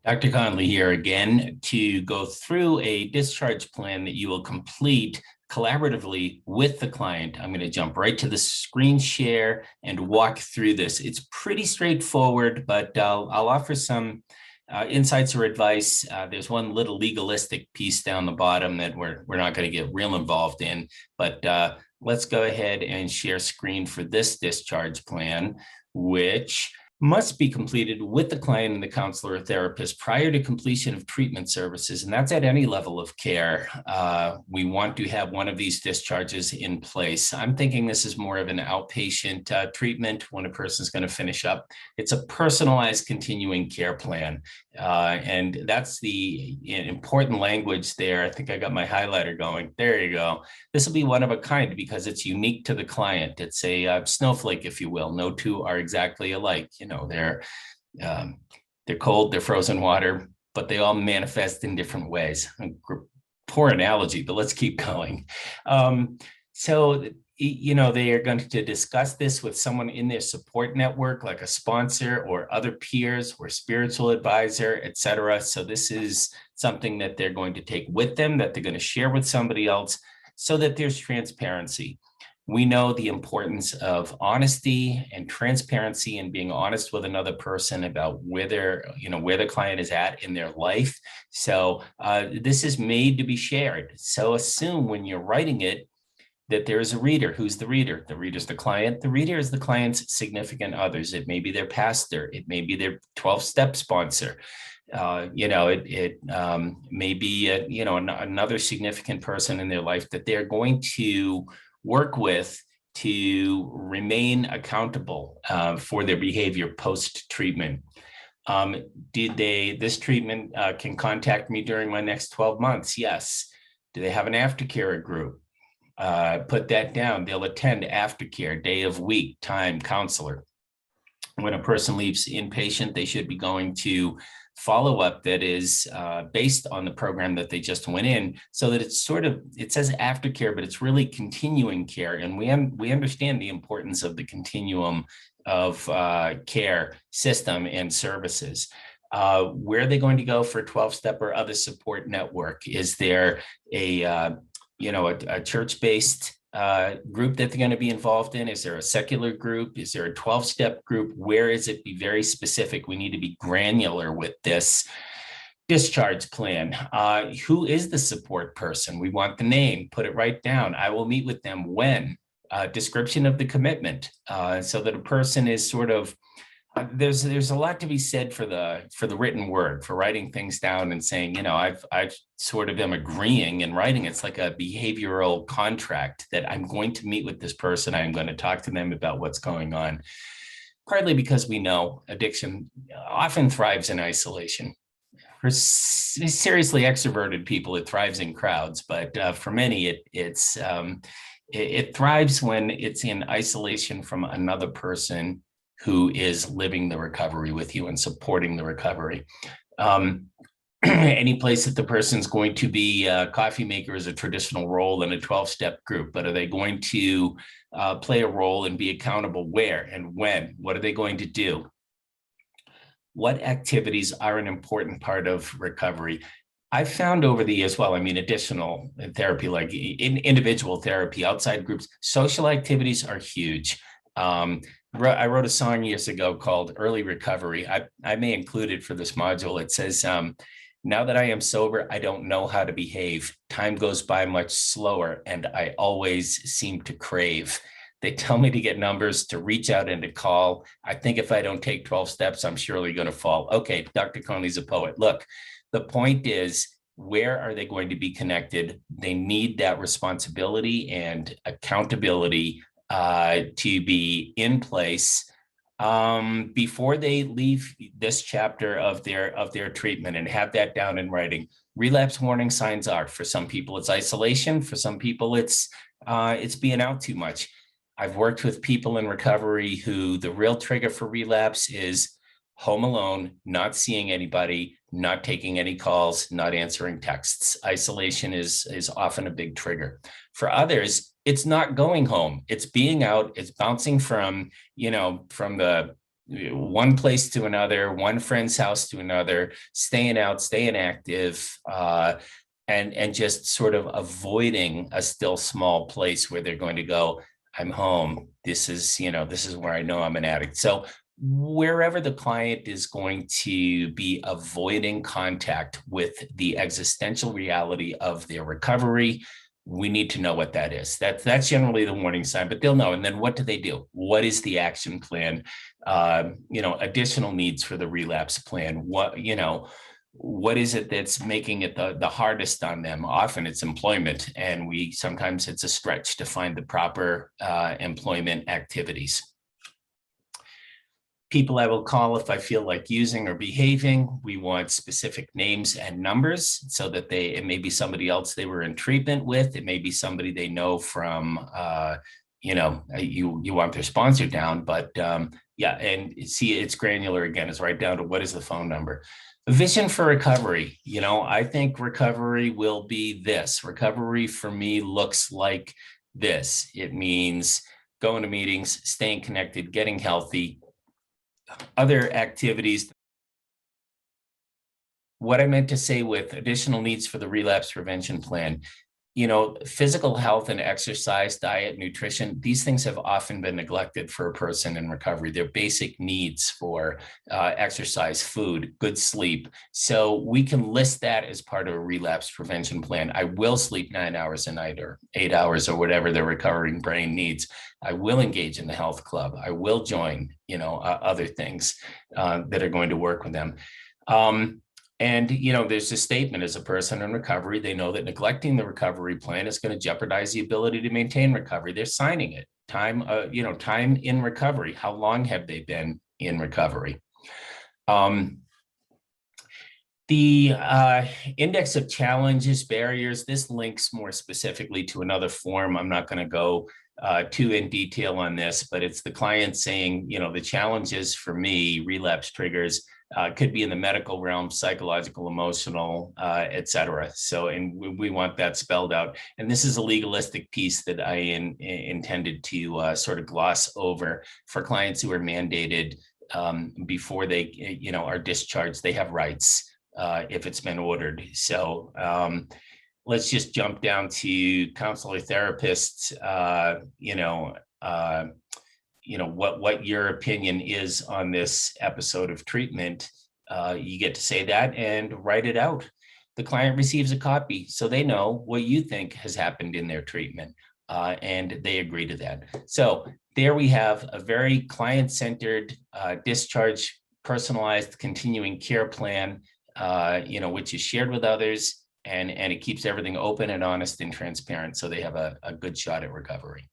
Dr. Conley here again to go through a discharge plan that you will complete collaboratively with the client. I'm going to jump right to the screen share and walk through this. It's pretty straightforward, but I'll offer some insights or advice. There's one little legalistic piece down the bottom that we're not going to get real involved in, but let's go ahead and share screen for this discharge plan, which must be completed with the client and the counselor or therapist prior to completion of treatment services. And that's at any level of care. We want to have one of these discharges in place. I'm thinking this is more of an outpatient treatment when a person's going to finish up. It's a personalized continuing care plan. And that's the important language there. I think I got my highlighter going. There you go. This will be one of a kind because it's unique to the client. It's a snowflake, if you will. No two are exactly alike. You know, they're cold, they're frozen water, but they all manifest in different ways. Poor analogy, but let's keep going. So, you know, they are going to discuss this with someone in their support network, like a sponsor or other peers or spiritual advisor, et cetera. So this is something that they're going to take with them, that they're going to share with somebody else so that there's transparency. We know the importance of honesty and transparency and being honest with another person about where the client is at in their life. So this is made to be shared. So assume when you're writing it that there is a reader. Who's the reader? The reader's the client. The reader is the client's significant others. It may be their pastor. It may be their 12-step sponsor. It may be another significant person in their life that they're going to work with to remain accountable for their behavior post-treatment. This treatment can contact me during my next 12 months? Yes. Do they have an aftercare group? Put that down. They'll attend aftercare, day of week, time, counselor. When a person leaves inpatient, they should be going to follow-up that is based on the program that they just went in, so that it says aftercare, but it's really continuing care. And we understand the importance of the continuum of care system and services. Where are they going to go for a 12-step or other support network? Is there a church-based group that they're going to be involved in? Is there a secular group? Is there a 12-step group? Where is it? Be very specific. We need to be granular with this discharge plan. Who is the support person? We want the name. Put it right down. I will meet with them when. Description of the commitment, so that a person is sort of, there's a lot to be said for the written word, for writing things down and saying, I've sort of am agreeing in writing. It's like a behavioral contract that I'm going to meet with this person. I'm going to talk to them about what's going on. Partly because we know addiction often thrives in isolation. For seriously extroverted people, it thrives in crowds, but for many, it thrives when it's in isolation from another person who is living the recovery with you and supporting the recovery. Any place that the person's going to be a coffee maker is a traditional role in a 12-step group, but are they going to play a role and be accountable where and when? What are they going to do? What activities are an important part of recovery? I've found over the years, additional therapy, like individual therapy, outside groups, social activities are huge. I wrote a song years ago called Early Recovery. I may include it for this module. It says, now that I am sober, I don't know how to behave. Time goes by much slower and I always seem to crave. They tell me to get numbers, to reach out and to call. I think if I don't take 12 steps, I'm surely going to fall. Okay, Dr. Coney's a poet. Look, the point is, where are they going to be connected? They need that responsibility and accountability to be in place before they leave this chapter of their treatment, and have that down in writing. Relapse warning signs are, for some people it's isolation, for some people it's being out too much. I've worked with people in recovery who the real trigger for relapse is home alone, not seeing anybody, not taking any calls, not answering texts. Isolation is often a big trigger. For others, it's not going home. It's being out. It's bouncing from the one place to another, one friend's house to another, staying out, staying active, and just sort of avoiding a still small place where they're going to go, I'm home. This is where I know I'm an addict. So wherever the client is going to be avoiding contact with the existential reality of their recovery, we need to know what that is. That's generally the warning sign, but they'll know. And then what do they do? What is the action plan? Additional needs for the relapse plan. What is it that's making it the hardest on them? Often it's employment, and sometimes it's a stretch to find the proper employment activities. People I will call if I feel like using or behaving. We want specific names and numbers so that it may be somebody else they were in treatment with. It may be somebody they know from, you want their sponsor down, but yeah, and see, it's granular again. It's right down to what is the phone number. A vision for recovery. I think recovery will be this. Recovery for me looks like this. It means going to meetings, staying connected, getting healthy, other activities. What I meant to say with additional needs for the relapse prevention plan, physical health and exercise, diet, nutrition, these things have often been neglected for a person in recovery. They're basic needs for exercise, food, good sleep. So we can list that as part of a relapse prevention plan. I will sleep 9 hours a night or 8 hours or whatever the recovering brain needs. I will engage in the health club. I will join, other things that are going to work with them. And, there's a statement as a person in recovery, they know that neglecting the recovery plan is going to jeopardize the ability to maintain recovery. They're signing it. Time in recovery. How long have they been in recovery? The index of challenges, barriers, this links more specifically to another form. I'm not going to go too in detail on this, but it's the client saying, the challenges for me, relapse triggers, could be in the medical realm, psychological, emotional, et cetera. So, and we want that spelled out. And this is a legalistic piece that I intended to sort of gloss over for clients who are mandated before they, are discharged. They have rights if it's been ordered. So let's just jump down to counselor therapists, what your opinion is on this episode of treatment. You get to say that and write it out. The client receives a copy so they know what you think has happened in their treatment, and they agree to that. So there we have a very client-centered discharge, personalized continuing care plan, which is shared with others, and it keeps everything open and honest and transparent so they have a good shot at recovery.